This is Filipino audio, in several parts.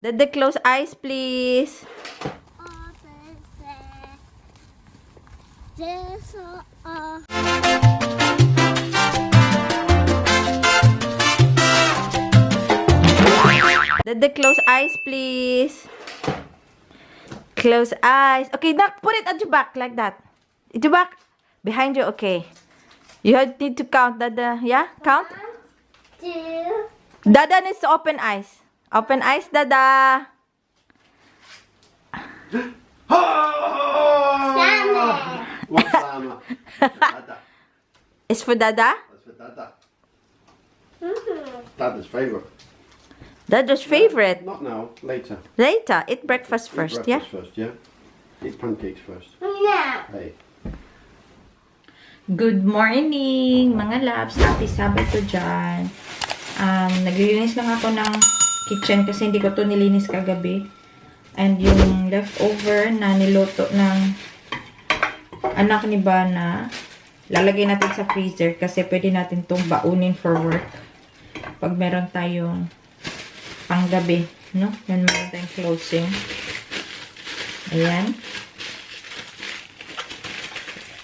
Dada, close eyes, please. Dada, close eyes, please. Close eyes. Okay, now put it at your back like that. At your back. Behind you, okay. You need to count, Dada. Yeah? Count. 2. Dada needs to open eyes. Open eyes, Dada. What's Sama? Dada. It's for Dada? That's for Dada. Dada's favourite. Dada's favorite. Not now, later. Later. Eat breakfast Eat first, breakfast first, yeah? Eat pancakes first. yeah? Hey. Good morning, mga loves. Happy Sabado dyan. Naglilinis lang ako ng kitchen kasi hindi ko to nilinis kagabi. And yung leftover na niluto ng anak ni Bana, lalagay natin sa freezer kasi pwede natin tong baunin for work. Pag meron tayong panggabi, no? Yan, meron tayong closing. Ayan.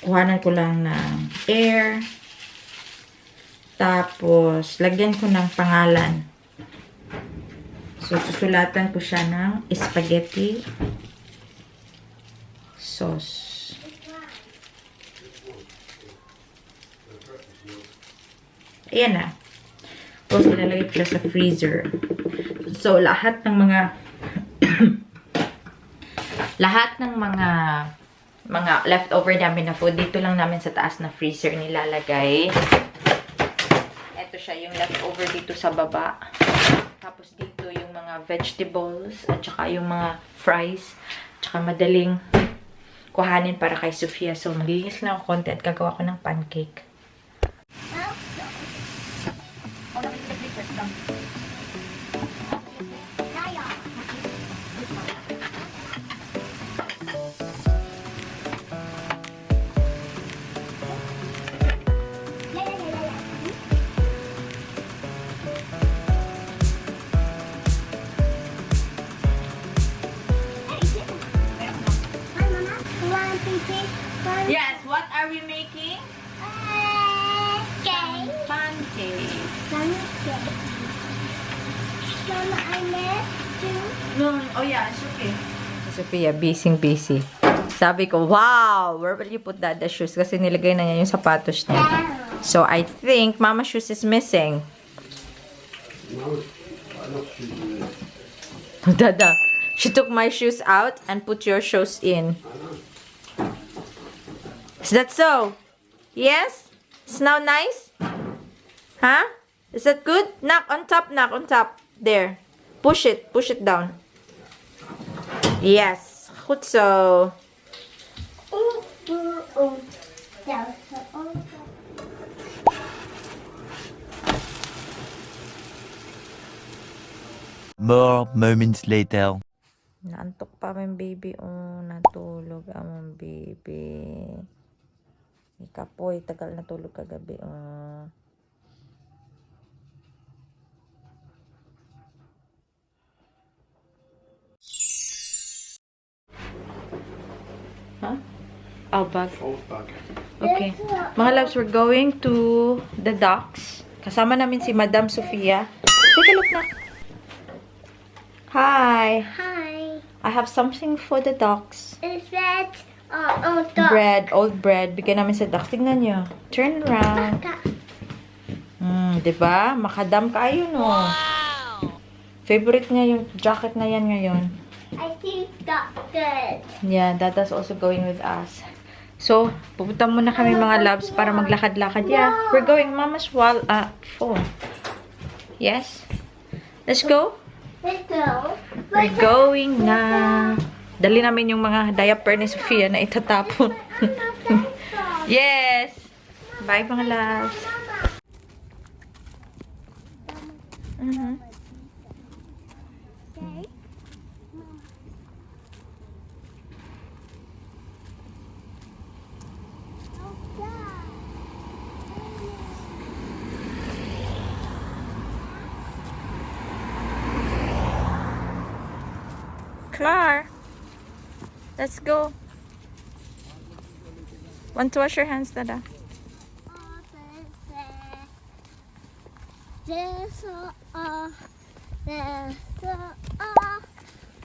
Kuhanan ko lang ng air. Tapos, lagyan ko ng pangalan. So, susulatan ko siya ng spaghetti sauce. Ayan na. Tapos, ilalagay ko siya sa freezer. So, lahat ng mga mga leftover namin na food, dito lang namin sa taas na freezer nilalagay. Ito siya, yung leftover dito sa baba. Tapos dito yung mga vegetables, at saka yung mga fries, at saka madaling kuhanin para kay Sophia. So, maglinis lang ako konti at gagawa ko ng pancake. Yes, what are we making? Cake. Pancake. Pancake. Mama, I made two. No, oh yeah, it's okay. Sophia, busy. Sabi ko, wow, where will you put that the shoes? Kasi nilagay na niya yung sapatos niya. So, I think Mama's shoes is missing. No, I'm not shooting it. Dada, she took my shoes out and put your shoes in. Is that so? Yes? It's now nice? Huh? Is that good? Knock on top. There. Push it down. Yes. Good so. More moments later. Naantok pa ang baby. Oh, natulog ang baby. Ikapoy, tagal natulog kagabi. Oh. Huh? Oh, bag. Old bag. Okay. Mga loves, we're going to the docks. Kasama namin si Madam Sophia. Take a look na. Hi. Hi. I have something for the docks. Is that old dog? Bread, old bread. Bigyan namin sa docks. Tingnan nyo. Turn around. Diba? Makadam kayo, no? Wow! Favorite niya yung jacket na yan ngayon. I think that's good. Yeah, Dada's also going with us. So, pupunta muna kami mga loves para maglakad-lakad. Yeah, we're going. Mama's phone. Yes? Let's go? Let's go. We're going na. Dali namin yung mga diaper ni Sophia na itatapon. Yes! Bye mga loves. Clar, let's go. Want to wash your hands, Dada? There's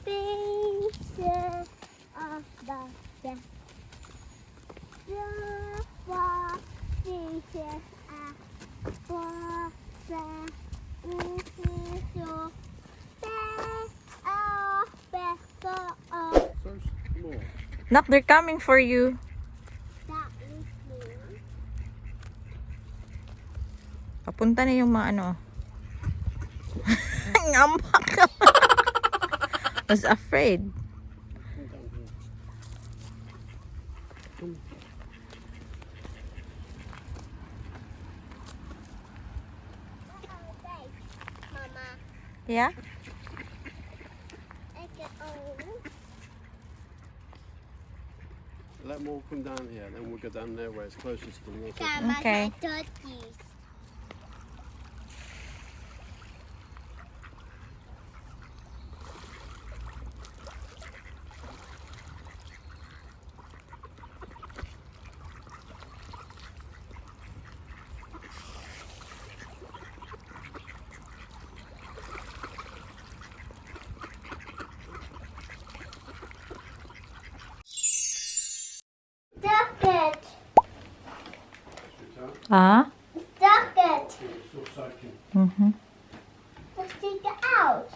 pieces of the death. Knock, they're coming for you. Papunta na yung mga ano. Ngamak. Was afraid. Mama, Yeah? I can own. Let them all come down here, then we'll go down there where it's closest to the water. Okay. Turkeys. Stuck it. Ah? Stuck it. Mm-hmm. Let's take it out.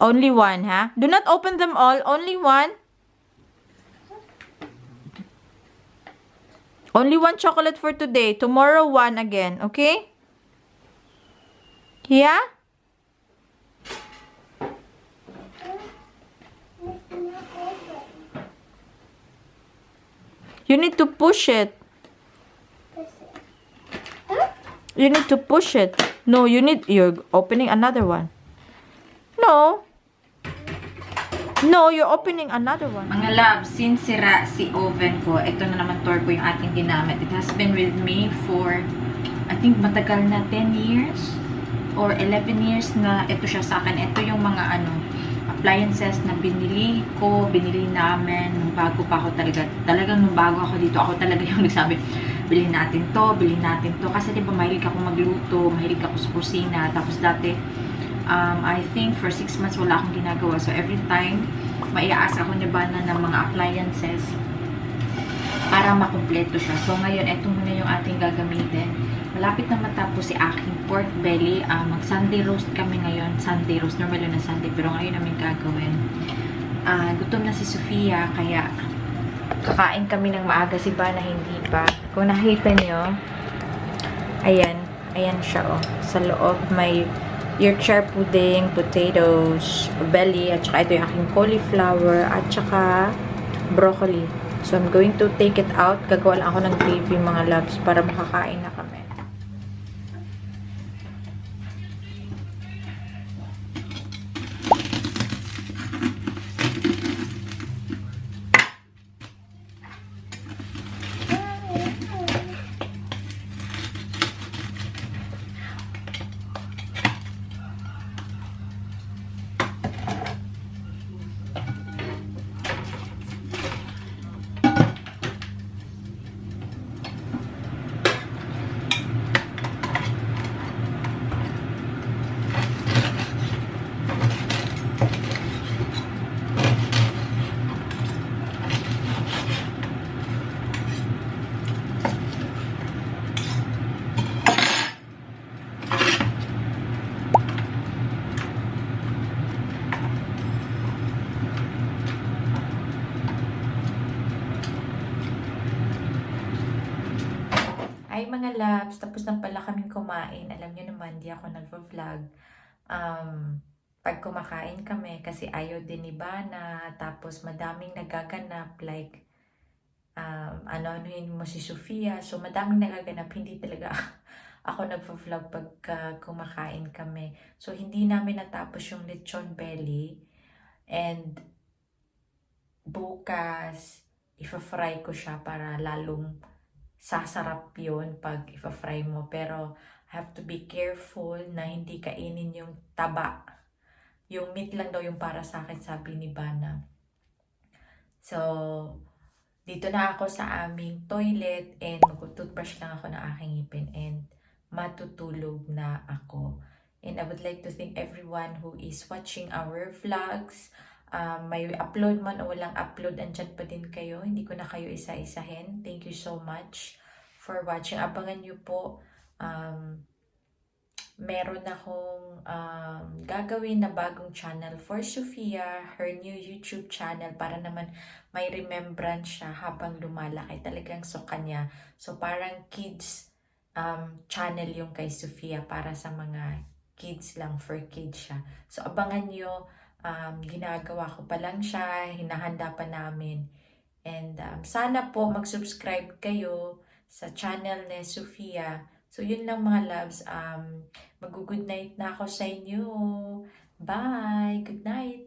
Only one, huh? Do not open them all. Only one. Only one chocolate for today. Tomorrow, one again. Okay? Yeah? You need to push it. You need to push it. No, you're opening another one. No. No, you're opening another one. Mga love, since sira si oven ko, ito na naman Torko yung ating ginamit. It has been with me for, I think matagal na 10 years or 11 years na ito siya sa akin. Ito yung mga appliances na binili namin nung bago pa ako talagang nung bago ako dito, ako talaga yung nagsabi, bilhin natin to. Kasi diba mahilig ako magluto, mahilig ako sa kusina. Tapos dati, I think for 6 months wala akong ginagawa. So every time, maiaasa ako ni Bana ng mga appliances para makumpleto siya. So ngayon, eto muna yung ating gagamitin. Malapit na matapos si aking pork belly. Mag-Sunday roast kami ngayon. Sunday roast. Normal yun na Sunday. Pero ngayon namin gagawin. Gutom na si Sophia. Kaya kakain kami ng maaga. Si Bana hindi pa. Kung nakita nyo, ayan. Ayan siya, oh. Sa loob may Yorkshire pudding, potatoes, belly, at saka ito yung aking cauliflower, at saka broccoli. So, I'm going to take it out. Gagawa lang ako ng gravy, mga loves, para makakain na kami. Ay mga loves, tapos na pala kaming kumain. Alam niyo naman, di ako nagvo-vlog. Pag kumakain kami, kasi ayaw din ni Bana, tapos madaming nagaganap, like, ano-anuhin mo si Sophia. So, madaming nagaganap, hindi talaga ako nagvo-vlog pag kumakain kami. So, hindi namin natapos yung lechon belly. And, bukas, ifa-fry ko siya para lalong sasarap yun pag ipa-fry mo. Pero, I have to be careful na hindi kainin yung taba. Yung meat lang daw yung para sa akin, sabi ni Bana. So, dito na ako sa aming toilet and mag-toothbrush lang ako ng aking ngipin and matutulog na ako. And I would like to thank everyone who is watching our vlogs. May upload man o walang upload, andyan pa din kayo. Hindi ko na kayo isa-isahin. Thank you so much for watching. Abangan nyo po. Meron akong gagawin na bagong channel for Sophia, her new YouTube channel, para naman may remembrance siya habang lumalaki. Talagang suka niya. So, parang kids channel yung kay Sophia, para sa mga kids lang, for kids siya. So, abangan nyo. Ginagawa ko pa lang siya, hinahanda pa namin. And sana po mag-subscribe kayo sa channel ni Sophia. So, yun lang mga loves. Mag-good night na ako sa inyo. Bye! Good night!